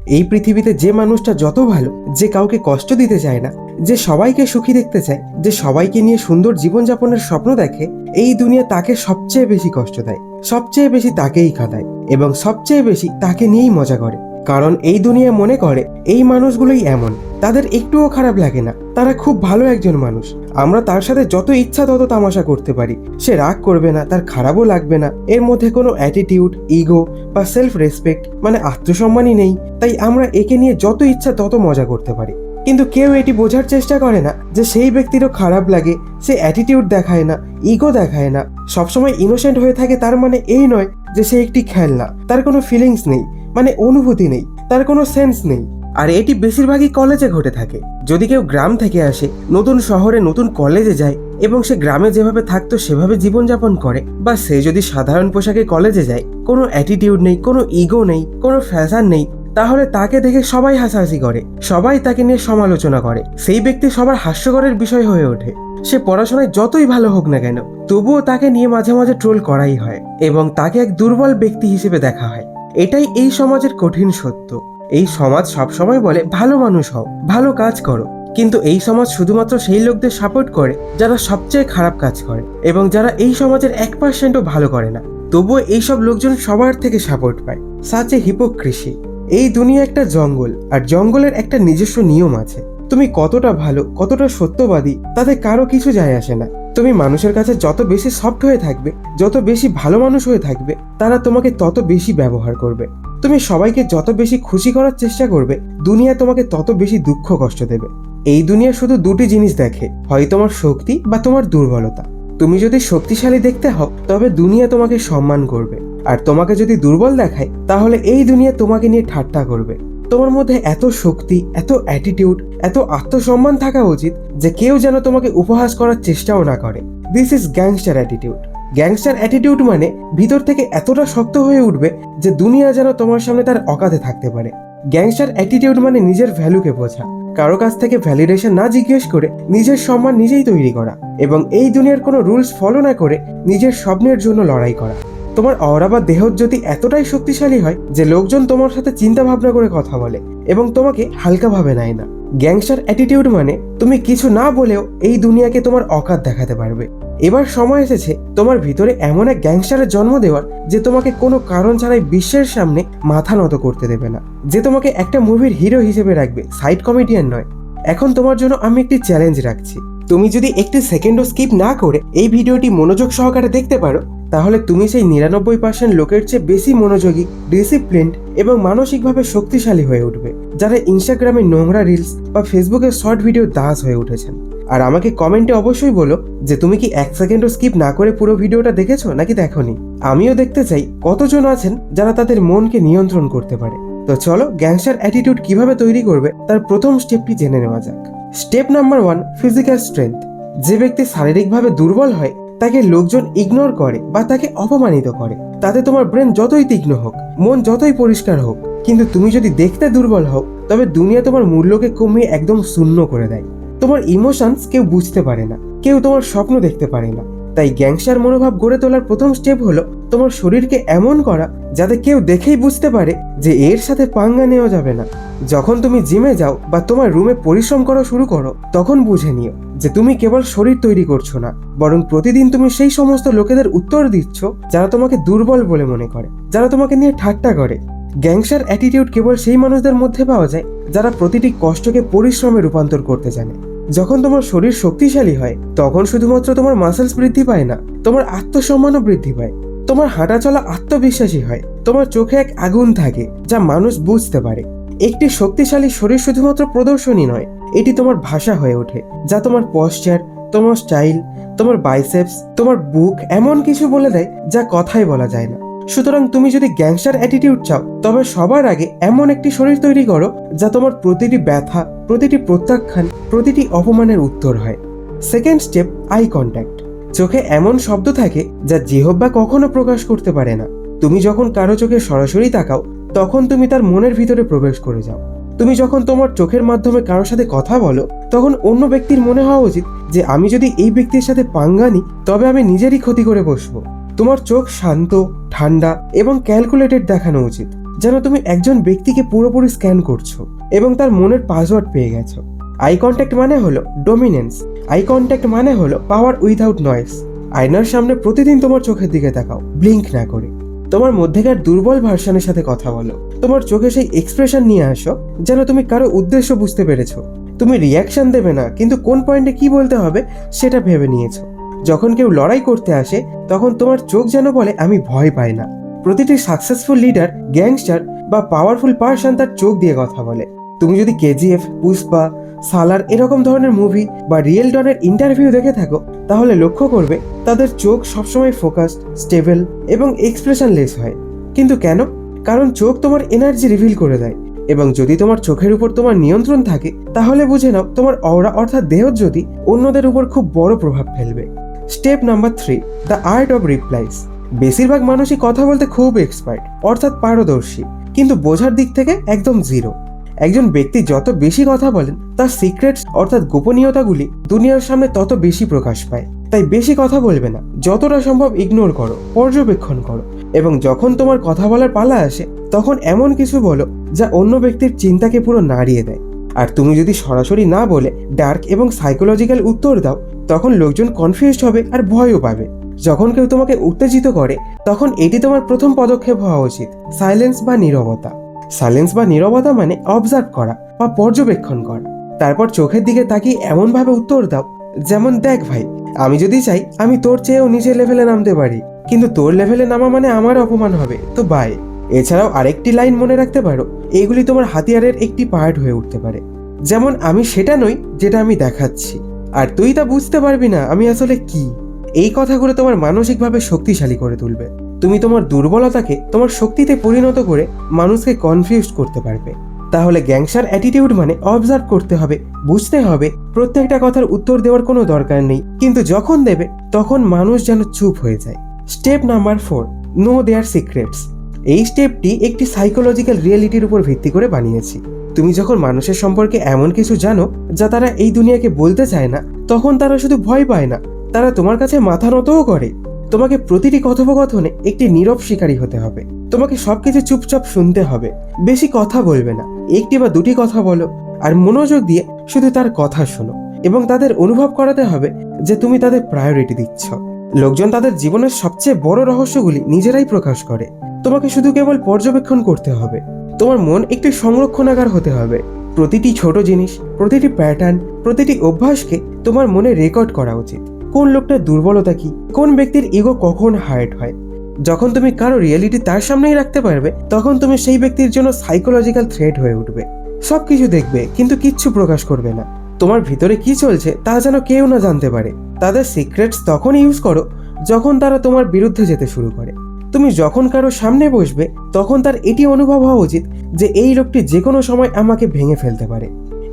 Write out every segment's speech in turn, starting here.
এই পৃথিবীতে যে মানুষটা যত ভালো, যে কাউকে কষ্ট দিতে চায় না, যে সবাইকে সুখী দেখতে চায়, যে সবাইকে নিয়ে সুন্দর জীবনযাপনের স্বপ্ন দেখে, এই দুনিয়া তাকে সবচেয়ে বেশি কষ্ট দেয়, সবচেয়ে বেশি তাকেই কাঁদায় এবং সবচেয়ে বেশি তাকে নিয়েই মজা করে। কারণ এই দুনিয়া মনে করে এই মানুষগুলোই এমন, তাদের একটুও খারাপ লাগে না, তারা খুব ভালো একজন মানুষ, আমরা তার সাথে যত ইচ্ছা তত তামাশা করতে পারি, সে রাগ করবে না, তার খারাপও লাগবে না, এর মধ্যে কোনো অ্যাটিটিউড, ইগো বা সেলফ রেসপেক্ট মানে আত্মসম্মানই নেই, তাই আমরা একে নিয়ে যত ইচ্ছা তত মজা করতে পারি। কিন্তু কেউ এটি বোঝার চেষ্টা করে না যে সেই ব্যক্তিরও খারাপ লাগে, সে অ্যাটিটিউড দেখায় না, ইগো দেখায় না, সবসময় ইনোসেন্ট হয়ে থাকে, তার মানে এই নয় যে সে একটি খেলনা, তার কোনো ফিলিংস নেই, মানে অনুভূতি নেই, তার কোনো সেন্স নেই। আর এটি বেশিরভাগই কলেজে ঘটে থাকে। যদি কেউ গ্রাম থেকে আসে, নতুন শহরে নতুন কলেজে যায় এবং সে গ্রামে যেভাবে থাকতো সেভাবে জীবনযাপন করে, বা সে যদি সাধারণ পোশাকে কলেজে যায়, কোনো অ্যাটিটিউড নেই, কোনো ইগো নেই, কোনো ফ্যাশন নেই, তাহলে তাকে দেখে সবাই হাসাহাসি করে, সবাই তাকে নিয়ে সমালোচনা করে, সেই ব্যক্তি সবার হাস্যকরের বিষয় হয়ে ওঠে। সে পড়াশোনায় যতই ভালো হোক না কেন, তবুও তাকে নিয়ে মাঝে মাঝে ট্রোল করাই হয় এবং তাকে এক দুর্বল ব্যক্তি হিসেবে দেখা হয়। এটাই এই সমাজের কঠিন সত্য। এই সমাজ সবসময় বলে ভালো মানুষ হও, ভালো কাজ করো, কিন্তু এই সমাজ শুধুমাত্র সেই লোকদের সাপোর্ট করে যারা সবচেয়ে খারাপ কাজ করে এবং যারা এই সমাজের 1%ও ভালো করে না। তবুও এইসব লোকজন সবার থেকে সাপোর্ট পায়। Such a hypocrisy. এই দুনিয়া একটা জঙ্গল, আর জঙ্গলের একটা নিজস্ব নিয়ম আছে। তুমি কতটা ভালো, কতটা সত্যবাদী, তাতে কারো কিছু যায় আসে না। তুমি মানুষের কাছে যত বেশি সফট হয়ে থাকবে, যত বেশি ভালো মানুষ হয়ে থাকবে, তারা তোমাকে তত বেশি ব্যবহার করবে। তুমি সবাইকে যত বেশি খুশি করার চেষ্টা করবে, দুনিয়া তোমাকে তত বেশি দুঃখ কষ্ট দেবে। এই দুনিয়া শুধু দুটি জিনিস দেখে, হয় তোমার শক্তি বা তোমার দুর্বলতা। তুমি যদি শক্তিশালী দেখতে হও, তবে দুনিয়া তোমাকে সম্মান করবে, আর তোমাকে যদি দুর্বল দেখায়, তাহলে এই দুনিয়া তোমাকে নিয়ে ঠাট্টা করবে। তোমার মধ্যে এত শক্তি, এত অ্যাটিটিউড, এত আত্মসম্মান থাকা উচিত যে কেউ যেন তোমাকে উপহাস করার চেষ্টাও না করে। This is gangster attitude. Gangster attitude মানে ভিতর থেকে এতটা শক্ত হয়ে উঠবে যে দুনিয়া যেন তোমার সামনে তার অকাতে থাকতে পারে। গ্যাংস্টার অ্যাটিটিউড মানে নিজের ভ্যালুকে বোঝা, কারো কাছ থেকে ভ্যালিডেশন না জিজ্ঞেস করে নিজের সম্মান নিজেই তৈরি করা, এবং এই দুনিয়ার কোনো রুলস ফলো না করে নিজের স্বপ্নের জন্য লড়াই করা। তোমার অরা বা দেহজ্যোতি এতটাই শক্তিশালী হয় যে লোকজন তোমার সাথে চিন্তা ভাবনা করে কথা বলে এবং তোমাকে হালকাভাবে নেয় না। গ্যাংস্টার অ্যাটিটিউড মানে তুমি কিছু না বলেও এই দুনিয়াকে তোমার অকাত দেখাতে পারবে। এবার সময় এসেছে তোমার ভিতরে এমন এক গ্যাংস্টারের জন্ম দেওয়ার যে তোমাকে কোনো কারণ ছাড়াই বিশ্বের সামনে মাথা নত করতে দেবে না, যে তোমাকে একটা মুভির হিরো হিসেবে রাখবে, সাইড কমেডিয়ান নয়। এখন তোমার জন্য আমি একটি চ্যালেঞ্জ রাখছি। তুমি যদি একটি সেকেন্ডও স্কিপ না করে এই ভিডিওটি মনোযোগ সহকারে দেখতে পারো, তাহলে তুমি সেই 99% লোকের চেয়ে বেশি মনোযোগী, ডিসিপ্লিনড এবং মানসিকভাবে শক্তিশালী হয়ে উঠবে, যারা ইনস্টাগ্রামে নোংরা রিলস বা ফেসবুকে শর্ট ভিডিও দাস হয়ে উঠেছেন। আর আমাকে কমেন্টে অবশ্যই বলো যে তুমি কি 1 সেকেন্ডও স্কিপ না করে পুরো ভিডিওটা দেখেছো নাকি দেখোনি। আমিও দেখতে চাই কতজন আছেন যারা তাদের মনকে নিয়ন্ত্রণ করতে পারে। তো চলো গ্যাংস্টার অ্যাটিটিউড কিভাবে তৈরি করবে তার প্রথম স্টেপটি জেনে নেওয়া যাক। Step number 1, physical strength. যে ব্যক্তি শারীরিকভাবে দুর্বল হয় তাকে লোকজন ইগনোর করে বা তাকে অপমানিত করে, তাতে তোমার ব্রেন যতই তীক্ষ্ণ হোক, মন যতই পরিষ্কার হোক, কিন্তু তুমি যদি দেখতে দুর্বল হও, তবে দুনিয়া তোমার মূল্যকে কমিয়ে একদম শূন্য করে দেয়। তোমার ইমোশনস কেউ বুঝতে পারে না, কেউ তোমার স্বপ্ন দেখতে পারে না। তাই গ্যাংস্টার মনোভাব গড়ে তোলার প্রথম স্টেপ হলো তোমার শরীরকে এমন করা যাতে কেউ দেখেই বুঝতে পারে যে এর সাথে পাঙ্গা নেওয়া যাবে না। যখন তুমি জিমে যাও বা তোমার রুমে পরিশ্রম করা শুরু করো, তখন বুঝে নিও যে তুমি কেবল শরীর তৈরি করছো না, বরং প্রতিদিন তুমি সেই সমস্ত লোকেদের উত্তর দিচ্ছ যারা তোমাকে দুর্বল বলে মনে করে, যারা তোমাকে নিয়ে ঠাট্টা করে। গ্যাংস্টার অ্যাটিটিউড কেবল সেই মানুষদের মধ্যে পাওয়া যায় যারা প্রতিটি কষ্টকে পরিশ্রমে রূপান্তর করতে জানে। যখন তোমার শরীর শক্তিশালী হয়, তখন শুধুমাত্র তোমার মাসেলস বৃদ্ধি পায় না, তোমার আত্মসম্মানও বৃদ্ধি পায়। তোমার হাঁটা চলা আত্মবিশ্বাসী হয়, তোমার চোখে এক আগুন থাকে যা মানুষ বুঝতে পারে। একটি শক্তিশালী শরীর শুধুমাত্র প্রদর্শনী নয়, এটি তোমার ভাষা হয়ে ওঠে, যা তোমার পশ্চার, তোমার স্টাইল, তোমার বাইসেপস, তোমার বুক এমন কিছু বলে দেয় যা কথাই বলা যায় না। সুতরাং তুমি যদি গ্যাংস্টার অ্যাটিটিউড চাও, তবে সবার আগে এমন একটি শরীর তৈরি করো যা তোমার প্রতিটি ব্যথা, প্রতিটি প্রত্যাখ্যান, প্রতিটি অপমানের উত্তর হয়। Second step, eye contact. চোখে এমন শব্দ থাকে যা জিহ্বা কখনো প্রকাশ করতে পারে না। তুমি যখন কারো চোখে সরাসরি তাকাও, তখন তুমি তার মনের ভিতরে প্রবেশ করে যাও। তুমি যখন তোমার চোখের মাধ্যমে কারোর সাথে কথা বলো, তখন অন্য ব্যক্তির মনে হওয়া উচিত যে আমি যদি এই ব্যক্তির সাথে পাঙ্গা নিই, তবে আমি নিজেরই ক্ষতি করে বসবো। তোমার চোখ শান্ত, ঠান্ডা এবং ক্যালকুলেটেড দেখানো উচিত। যেন তুমি একজন ব্যক্তিকে পুরোপুরি স্ক্যান করছো এবং তার মনের পাসওয়ার্ড পেয়ে গেছো। আই কন্ট্যাক্ট মানে হলো ডোমিনেন্স। আই কন্ট্যাক্ট মানে হলো পাওয়ার উইথাউট নয়েস। আয়নার সামনে প্রতিদিন তোমার চোখের দিকে তাকাও, ব্লিঙ্ক না করে। তোমার মধ্যেকার দুর্বল ভার্সনের সাথে কথা বলো। তোমার চোখে সেই এক্সপ্রেশন নিয়ে আসো যেন তুমি কারো উদ্দেশ্য বুঝতে পেরেছো। তুমি রিয়াকশন দেবে না, কিন্তু কোন পয়েন্টে কি বলতে হবে সেটা ভেবে নিয়েছো। যখন কেউ লড়াই করতে আসে তখন তোমার চোখ যেন বলে আমি ভয় পাই না। প্রতিটি সাকসেসফুল লিডার, গ্যাংস্টার বা পাওয়ারফুল পার্সন তার চোখ দিয়ে কথা বলে। তুমি যদি কেজিএফ, পুষ্পা, সালার এরকম ধরনের মুভি বা রিয়েল ডনের ইন্টারভিউ দেখে থাকো তাহলে লক্ষ্য করবে তাদের চোখ সবসময় ফোকাসড, স্টেবল এবং এক্সপ্রেশনলেস হয়। কিন্তু কেন? কারণ চোখ তোমার এনার্জি রিভিল করে দেয়, এবং যদি তোমার চোখের উপর তোমার নিয়ন্ত্রণ থাকে তাহলে বুঝে নাও তোমার অরা অর্থাৎ দেহজ্যোতি অন্যদের উপর খুব বড় প্রভাব ফেলবে। Step number 3, the art of replies. বেশিরভাগ মানুষই কথা বলতে খুব এক্সপার্ট অর্থাৎ পারদর্শী, কিন্তু বোঝার দিক থেকে একদম জিরো। একজন ব্যক্তি যত বেশি কথা বলেন তার সিক্রেটস অর্থাৎ গোপনীয়তাগুলি দুনিয়ার সামনে তত বেশি প্রকাশ পায়। তাই বেশি কথা বলবে না, যতটা সম্ভব ইগনোর করো, পর্যবেক্ষণ করো, এবং যখন তোমার কথা বলার পালা আসে তখন এমন কিছু বলো যা অন্য ব্যক্তির চিন্তাকে পুরো নাড়িয়ে দেয়। আর তুমি যদি সরাসরি না বলে ডার্ক এবং সাইকোলজিক্যাল উত্তর দাও তখন লোকজন কনফিউজড হবে আর ভয়ও পাবে। যখন কেউ তোমাকে উত্তেজিত করে তখন এটি তোমার প্রথম পদক্ষেপ হওয়া উচিত, সাইলেন্স বা নীরবতা। সাইলেন্স বা নীরবতা মানে অবজার্ভ করা বা পর্যবেক্ষণ করা। তারপর চোখের দিকে তাকিয়ে এমনভাবে উত্তর দাও যেমন, দেখ ভাই, আমি যদি চাই আমি তোর চেয়েও নিচের লেভেলে নামতে পারি, কিন্তু তোর লেভেলে নামা মানে আমার অপমান হবে, তো বাই। এছাড়াও আরেকটি লাইন মনে রাখতে পারো, এইগুলি তোমার হাতিয়ারের একটি পার্ট হয়ে উঠতে পারে। যেমন, আমি সেটা নই যেটা আমি দেখাচ্ছি, আর তুই তা বুঝতে পারবি না আমি আসলে কি। এই কথাগুলো তোমার মানসিকভাবে শক্তিশালী করে তুলবে। তুমি তোমার দুর্বলতাকে তোমার শক্তিতে পরিণত করে মানুষকে কনফিউজ করতে পারবে। তাহলে গ্যাংস্টার অ্যাটিটিউড মানে অবজার্ভ করতে হবে, বুঝতে হবে, প্রত্যেকটা কথার উত্তর দেওয়ার কোনো দরকার নেই, কিন্তু যখন দেবে তখন মানুষ যেন চুপ হয়ে যায়। স্টেপ নাম্বার 4, নো দেয়ার সিক্রেটস। এই স্টেপটি একটি সাইকোলজিক্যাল রিয়েলিটির উপর ভিত্তি করে বানিয়েছি। তুমি যখন মানুষের সম্পর্কে এমন কিছু জানো যা তারা এই দুনিয়াকে বলতে চায় না, তখন তারা শুধু ভয় পায় না, তারা তোমার কাছে মাথা নতও করে। তোমাকে প্রতিটি কথোপকথনে একটি নীরব শিকারী হতে হবে। তোমাকে সবকিছু চুপচাপ শুনতে হবে, বেশি কথা বলবে না, একটি বা দুটি কথা বলো, আর মনোযোগ দিয়ে শুধু তার কথা শোনো, এবং তাদের অনুভব করাতে হবে যে তুমি তাদের প্রায়োরিটি দিচ্ছ। লোকজন তাদের জীবনের সবচেয়ে বড় রহস্যগুলি নিজেরাই প্রকাশ করে। তোমাকে শুধু কেবল পর্যবেক্ষণ করতে হবে। তোমার মন একটি সংরক্ষণাগার হতে হবে। প্রতিটি ছোট জিনিস, প্রতিটি প্যাটার্ন, প্রতিটি অভ্যাসকে তোমার মনে রেকর্ড করা উচিত। কোন লোকটার দুর্বলতা কি, কোন ব্যক্তির ইগো কখন হার্ট হয়। যখন তুমি কারো রিয়েলিটি তার সামনেই রাখতে পারবে তখন তুমি সেই ব্যক্তির জন্য সাইকোলজিক্যাল থ্রেট হয়ে উঠবে। সবকিছু দেখবে কিন্তু কিচ্ছু প্রকাশ করবে না। তোমার ভিতরে কি চলছে তা যেন কেউ না জানতে পারে। তাদের সিক্রেটস তখন ইউজ করো যখন তারা তোমার বিরুদ্ধে যেতে শুরু করে। তুমি যখন কারো সামনে বসবে তখন তার এটি অনুভব হওয়া উচিত যে এই লোকটি যে কোনো সময় আমাকে ভেঙে ফেলতে পারে।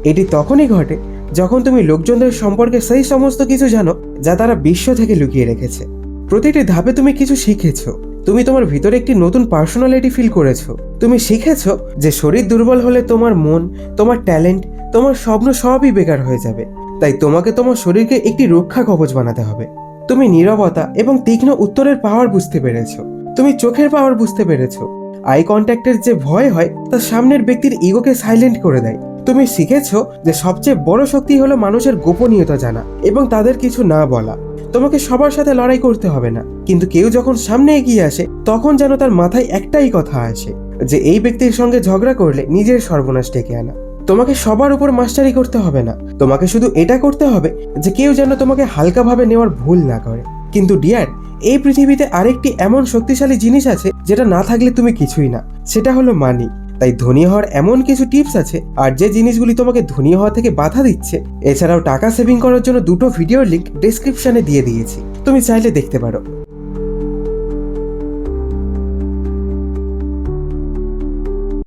এটি তখনই ঘটে যখন তুমি লোকজনদের সম্পর্কে সেই সমস্ত কিছু জানো যা তারা বিশ্ব থেকে লুকিয়ে রেখেছে। প্রতিটি ধাপে তুমি কিছু শিখেছো। তুমি তোমার ভিতরে একটি নতুন পার্সোনালিটি ফিল করেছো। তুমি শিখেছো যে শরীর দুর্বল হলে তোমার মন, তোমার ট্যালেন্ট, তোমার স্বপ্ন সবই বেকার হয়ে যাবে। তাই তোমাকে তোমার শরীরকে একটি রক্ষা কবচ বানাতে হবে। তুমি নীরবতা এবং তীক্ষ্ণ উত্তরের পাওয়ার বুঝতে পেরেছো। তুমি চোখের পাওয়ার বুঝতে পেরেছো। আই কন্ট্যাক্টের যে ভয় হয় তা সামনের ব্যক্তির ইগোকে সাইলেন্ট করে দেয়। তুমি শিখেছো যে সবচেয়ে বড় শক্তি হলো মানুষের গোপনীয়তা জানা এবং তাদের কিছু না বলা। তোমাকে সবার সাথে লড়াই করতে হবে না, কিন্তু কেউ যখন সামনে এগিয়ে আসে তখন যেন তার মাথায় একটাই কথা আসে যে এই ব্যক্তির সঙ্গে ঝগড়া করলে নিজের সর্বনাশ ডেকে আনা। তোমাকে সবার উপর মাস্টারি করতে হবে না, তোমাকে শুধু এটা করতে হবে যে কেউ যেন তোমাকে হালকাভাবে নেওয়ার ভুল না করে। কিন্তু ডিয়ার, এই পৃথিবীতে আরেকটি এমন শক্তিশালী জিনিস আছে যেটা না থাকলে তুমি কিছুই না, সেটা হলো মানি। তাই ধনী হওয়ার এমন কিছু টিপস আছে, আর যে জিনিসগুলি তোমাকে ধনী হওয়া থেকে বাধা দিচ্ছে। এছাড়াও টাকা সেভিং করার জন্য দুটো ভিডিওর লিংক ডেসক্রিপশনে দিয়ে দিয়েছি, তুমি চাইলে দেখতে পারো।